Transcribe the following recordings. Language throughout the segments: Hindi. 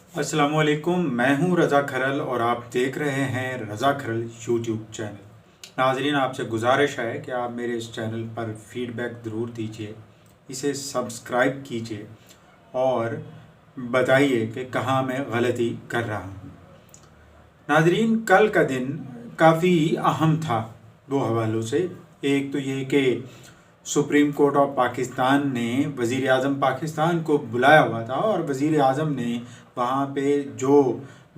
अस्सलामुअलैकुम, मैं हूं रज़ा खरल और आप देख रहे हैं रज़ा खरल यूट्यूब चैनल। नाजरीन, आपसे गुजारिश है कि आप मेरे इस चैनल पर फीडबैक ज़रूर दीजिए, इसे सब्सक्राइब कीजिए और बताइए कि कहाँ मैं गलती कर रहा हूँ। नाजरीन, कल का दिन काफ़ी अहम था दो हवालों से। एक तो ये कि सुप्रीम कोर्ट ऑफ पाकिस्तान ने वज़ीर आज़म पाकिस्तान को बुलाया हुआ था और वज़ीर आज़म ने वहाँ पे जो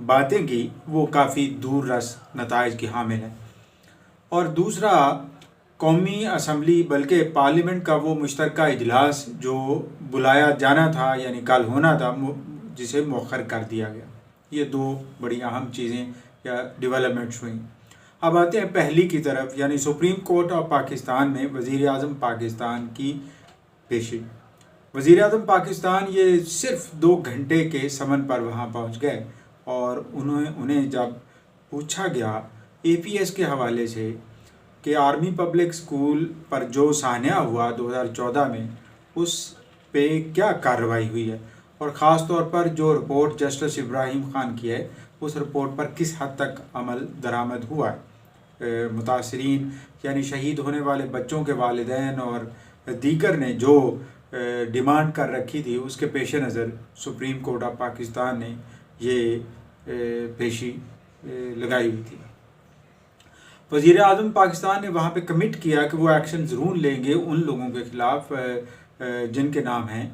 बातें की वो काफ़ी दूर रस नताइज की हामिल है। और दूसरा, कौमी असम्बली बल्कि पार्लियामेंट का वो मुश्तरका इजलास जो बुलाया जाना था यानी कल होना था, जिसे मौखर कर दिया गया। ये दो बड़ी अहम चीज़ें या डेवलपमेंट्स हुई। अब आते हैं पहली की तरफ, यानी सुप्रीम कोर्ट ऑफ पाकिस्तान में वज़ीर आज़म पाकिस्तान की पेशी। वज़ीर आज़म पाकिस्तान ये सिर्फ 2 घंटे के समन पर वहाँ पहुँच गए और उन्हें जब पूछा गया एपीएस के हवाले से कि आर्मी पब्लिक स्कूल पर जो सान्या हुआ 2014 में, उस पे क्या कार्रवाई हुई है और ख़ास तौर पर जो रिपोर्ट जस्टिस इब्राहिम ख़ान की है, उस रिपोर्ट पर किस हद तक अमल दरामद हुआ है। मुतासरीन यानी शहीद होने वाले बच्चों के वालिदैन और दीगर ने जो डिमांड कर रखी थी, उसके पेश नज़र सुप्रीम कोर्ट ऑफ पाकिस्तान ने ये पेशी लगाई हुई थी। वज़ीर आज़म पाकिस्तान ने वहाँ पे कमिट किया कि वो एक्शन ज़रूर लेंगे उन लोगों के ख़िलाफ़ जिनके नाम हैं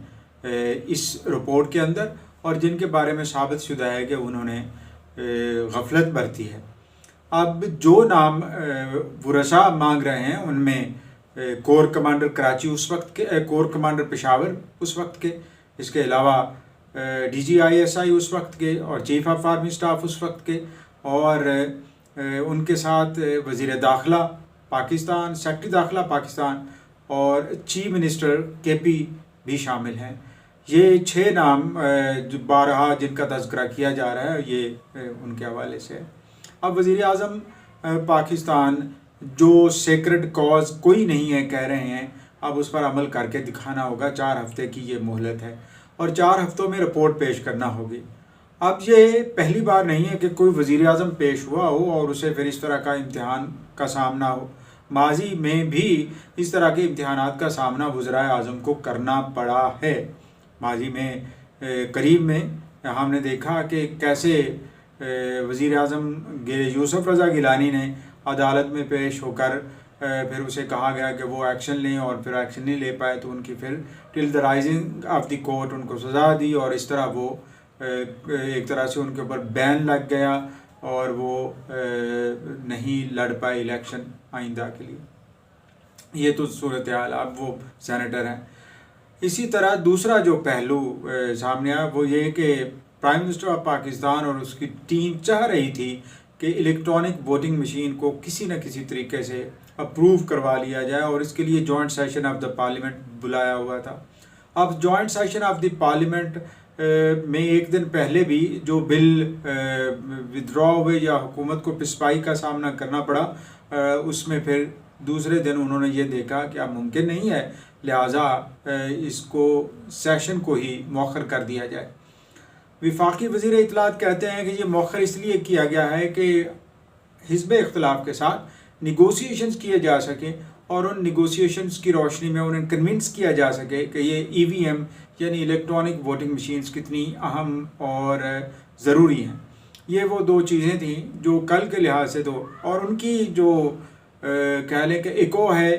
इस रिपोर्ट के अंदर और जिनके बारे में साबित शुदा है कि उन्होंने गफलत बरती है। अब जो नाम वुरसा मांग रहे हैं उनमें कोर कमांडर कराची उस वक्त के, कोर कमांडर पेशावर उस वक्त के, इसके अलावा DGISI उस वक्त के और चीफ ऑफ आर्मी स्टाफ उस वक्त के, और उनके साथ वज़ीर दाखिला पाकिस्तान, सेक्रेटरी दाखिला पाकिस्तान और चीफ मिनिस्टर KP भी शामिल हैं। ये 6 नाम जो बारहा जिनका तज़किरा किया जा रहा है, ये उनके हवाले से। अब वज़ीर आज़म पाकिस्तान जो सेक्रेड कॉज कोई नहीं है कह रहे हैं, अब उस पर अमल करके दिखाना होगा। 4 हफ्ते की ये मोहलत है और 4 हफ्तों में रिपोर्ट पेश करना होगी। अब ये पहली बार नहीं है कि कोई वज़ीर आज़म पेश हुआ हो और उसे फिर इस तरह का इम्तिहान का सामना हो। माजी में भी इस तरह के इम्तिहानात का सामना वज़ीर आज़म को करना पड़ा है। माजी में करीब में हमने देखा कि कैसे वज़ीर आज़म यूसुफ रज़ा गिलानी ने अदालत में पेश होकर फिर उसे कहा गया कि वो एक्शन लें और फिर एक्शन नहीं ले पाए तो उनकी फिर till the rising of the court उनको सज़ा दी और इस तरह वो एक तरह से उनके ऊपर बैन लग गया और वो नहीं लड़ पाए इलेक्शन आइंदा के लिए। ये तो सूरत हाल। अब वो सेनेटर हैं। इसी तरह दूसरा जो पहलू सामने आया वो ये कि प्राइम मिनिस्टर ऑफ पाकिस्तान और उसकी टीम चाह रही थी कि इलेक्ट्रॉनिक वोटिंग मशीन को किसी न किसी तरीके से अप्रूव करवा लिया जाए और इसके लिए joint session of the parliament बुलाया हुआ था। अब joint session of the parliament में एक दिन पहले भी जो बिल विदड्रॉ हुए या हुकूमत को पिसपाई का सामना करना पड़ा, उसमें फिर दूसरे दिन उन्होंने ये देखा कि अब मुमकिन नहीं है, लिहाजा इसको सेशन को ही मौखर कर दिया जाए। विफाकी वज़ीर इत्तलात कहते हैं कि ये मौखर इसलिए किया गया है कि हिज़्ब इख्तिलाफ के साथ निगोसिएशंस किए जा सकें और उन निगोसिएशंस की रोशनी में उन्हें कन्विंस किया जा सके कि ये EVM यानी इलेक्ट्रॉनिक वोटिंग मशीन्स कितनी अहम और ज़रूरी हैं। ये वो 2 चीज़ें थी जो कल के लिहाज से तो, और उनकी जो कह लें कि एको है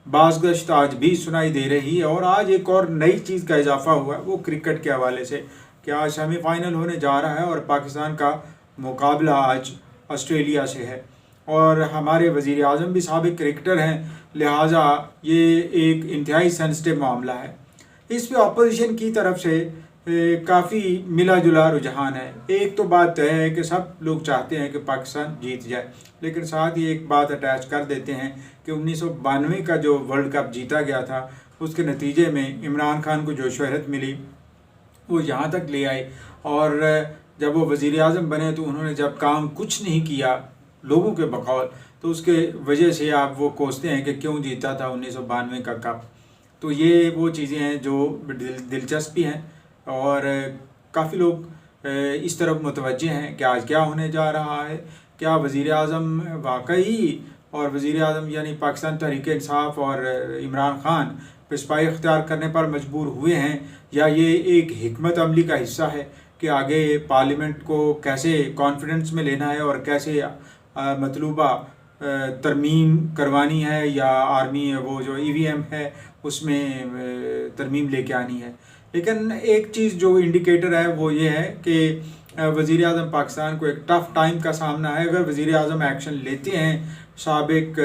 बाज़गश्त आज भी सुनाई दे रही है। और आज एक और नई चीज़ का इजाफा हुआ वो क्रिकेट के हवाले से कि आज सेमीफाइनल होने जा रहा है और पाकिस्तान का मुकाबला आज ऑस्ट्रेलिया से है और हमारे वज़ीर आज़म भी साबिक क्रिकेटर हैं, लिहाजा ये एक इंतहाई सेंसिटिव मामला है। इस पे अपोजिशन की तरफ से काफ़ी मिला जुला रुझान है। एक तो बात तय है कि सब लोग चाहते हैं कि पाकिस्तान जीत जाए, लेकिन साथ ही एक बात अटैच कर देते हैं कि 1992 का जो वर्ल्ड कप जीता गया था उसके नतीजे में इमरान खान को जो शोहरत मिली वो यहाँ तक ले आए और जब वो वज़ीर आज़म बने तो उन्होंने जब काम कुछ नहीं किया लोगों के बकौल, तो उसके वजह से आप वो कोसते हैं कि क्यों जीता था 1992 का कप। तो ये वो चीज़ें हैं जो दिलचस्पी हैं और काफ़ी लोग इस तरफ मुतवज्जे हैं कि आज क्या होने जा रहा है। क्या वज़ीर आज़म वाकई और वज़ीर आज़म यानी पाकिस्तान तहरीक इंसाफ और इमरान खान पेशवाई इख्तियार करने पर मजबूर हुए हैं, या ये एक हिकमत अमली का हिस्सा है कि आगे पार्लियामेंट को कैसे कॉन्फिडेंस में लेना है और कैसे मतलूबा तरमीम करवानी है, या आर्मी वो जो EVM है उसमें तरमीम लेके आनी है। लेकिन एक चीज़ जो इंडिकेटर है वो ये है कि वज़ीर आज़म पाकिस्तान को एक टफ़ टाइम का सामना है। अगर वज़ीर आज़म एक्शन लेते हैं साबिक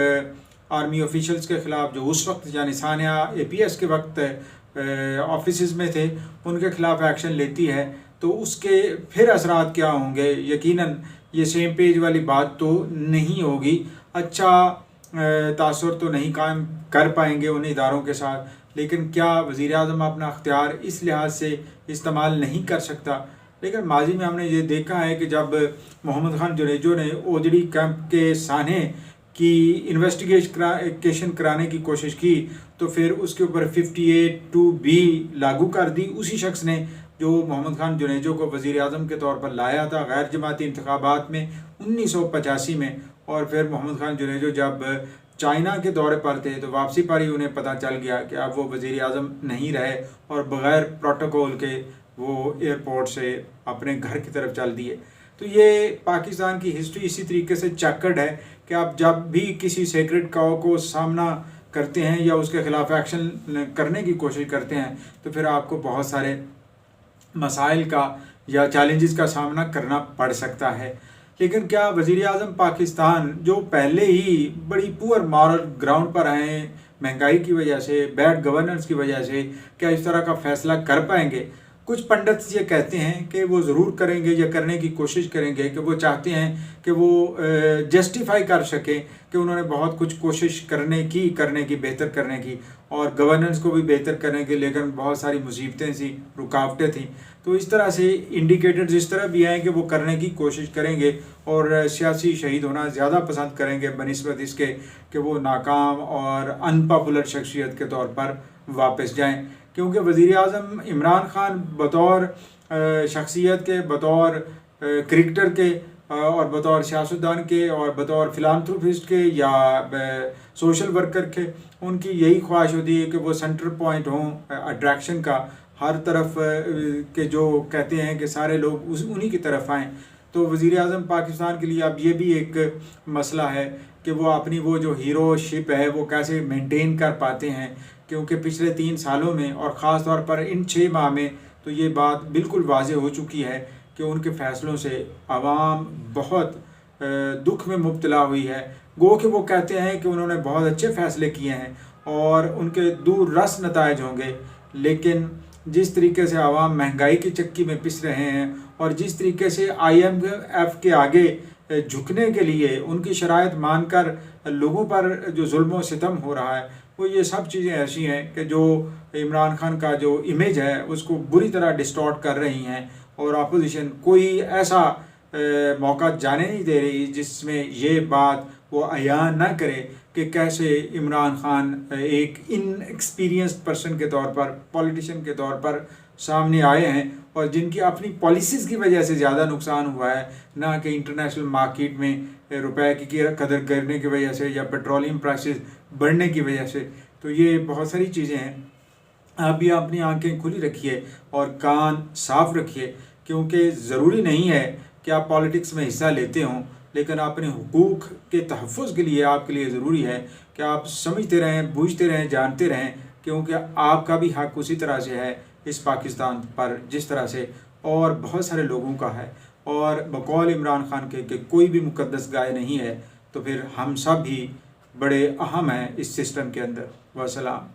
आर्मी ऑफिशल्स के ख़िलाफ़ जो उस वक्त यानी सानिया APS के वक्त ऑफिस में थे, उनके ख़िलाफ़ एक्शन लेती है, तो उसके फिर असरात क्या होंगे। यकीनन ये सेम पेज वाली बात तो नहीं होगी, अच्छा तासुर तो नहीं कायम कर पाएंगे उन इदारों के साथ। लेकिन क्या वज़ीर आज़म अपना अख्तियार इस लिहाज से इस्तेमाल नहीं कर सकता। लेकिन माजी में हमने ये देखा है कि जब मोहम्मद खान जुनेजो ने ओजड़ी कैंप के साने की इन्वेस्टिगेशन कराने की कोशिश की, तो फिर उसके ऊपर 58(2)B लागू कर दी उसी शख्स ने जो मोहम्मद खान जुनेजो को वज़ीर आज़म के तौर पर लाया था गैर जमाती इंतखाबात में 1985 में। और फिर मोहम्मद खान जुनेजो जब चाइना के दौरे पर थे तो वापसी पर ही उन्हें पता चल गया कि अब वो वज़ीर आज़म नहीं रहे और बग़ैर प्रोटोकॉल के वो एयरपोर्ट से अपने घर की तरफ चल दिए। तो ये पाकिस्तान की हिस्ट्री इसी तरीके से चक्कड़ है कि आप जब भी किसी सेक्रेट काउ को सामना करते हैं या उसके ख़िलाफ़ एक्शन करने की कोशिश करते हैं, तो फिर आपको बहुत सारे मसाइल का या चैलेंजेस का सामना करना पड़ सकता है। लेकिन क्या वज़ीर आज़म पाकिस्तान जो पहले ही बड़ी पुअर मॉरल ग्राउंड पर आए हैं महंगाई की वजह से, बैड गवर्नेंस की वजह से, क्या इस तरह का फ़ैसला कर पाएंगे? कुछ पंडित ये कहते हैं कि वो ज़रूर करेंगे या करने की कोशिश करेंगे, कि वो चाहते हैं कि वो जस्टिफाई कर सकें कि उन्होंने बहुत कुछ कोशिश करने की बेहतर करने की और गवर्नेंस को भी बेहतर करने की, लेकिन बहुत सारी मुसीबतें सी, रुकावटें थी। तो इस तरह से इंडिकेटर्स इस तरह भी आए कि वो करने की कोशिश करेंगे और सियासी शहीद होना ज़्यादा पसंद करेंगे बनिस्बत इसके कि वो नाकाम और अनपॉपुलर शख्सियत के तौर पर वापस जाएं। क्योंकि वज़ीर आज़म इमरान खान बतौर शख्सियत के, बतौर क्रिकेटर के और बतौर सियासतदान के और बतौर फिलांथ्रोपिस्ट के या सोशल वर्कर के, उनकी यही ख्वाहिश होती है कि वो सेंटर पॉइंट हों अट्रैक्शन का, हर तरफ के जो कहते हैं कि सारे लोग उन्हीं की तरफ आएँ। तो वज़ीर आज़म पाकिस्तान के लिए अब ये भी एक मसला है कि वो अपनी वो जो हीरोशिप है वो कैसे मेंटेन कर पाते हैं, क्योंकि पिछले 3 सालों में और ख़ास तौर पर इन 6 माह में तो ये बात बिल्कुल वाज़ेह हो चुकी है कि उनके फ़ैसलों से आवाम बहुत दुख में मुब्तला हुई है। गो कि वो कहते हैं कि उन्होंने बहुत अच्छे फ़ैसले किए हैं और उनके दूर रस नताइज होंगे, लेकिन जिस तरीके से आवाम महंगाई की चक्की में पिस रहे हैं और जिस तरीके से IMF के आगे झुकने के लिए उनकी शराइत मानकर लोगों पर जो जुल्म और सितम हो रहा है, वो ये सब चीज़ें ऐसी हैं कि जो इमरान खान का जो इमेज है उसको बुरी तरह डिस्टॉर्ट कर रही हैं और अपोजिशन कोई ऐसा मौका जाने नहीं दे रही जिसमें ये बात वो अयान ना करे कि कैसे इमरान खान एक इनएक्सपीरियंस्ड पर्सन के तौर पर, पॉलिटिशियन के तौर पर सामने आए हैं और जिनकी अपनी पॉलिसीज़ की वजह से ज़्यादा नुकसान हुआ है, ना कि इंटरनेशनल मार्केट में रुपए की कदर करने की वजह से या पेट्रोलियम प्राइसेस बढ़ने की वजह से। तो ये बहुत सारी चीज़ें हैं। आप भी अपनी आंखें खुली रखिए और कान साफ रखिए, क्योंकि ज़रूरी नहीं है कि आप पॉलिटिक्स में हिस्सा लेते हों, लेकिन अपने हुकूक के तहफ़्फ़ुज़ के लिए आपके लिए ज़रूरी है कि आप समझते रहें, बूझते रहें, जानते रहें, क्योंकि आपका भी हक़ उसी तरह से है इस पाकिस्तान पर जिस तरह से और बहुत सारे लोगों का है। और बकौल इमरान खान के कि कोई भी मुक़द्दस गाय नहीं है, तो फिर हम सब भी बड़े अहम हैं इस सिस्टम के अंदर। वस्सलाम।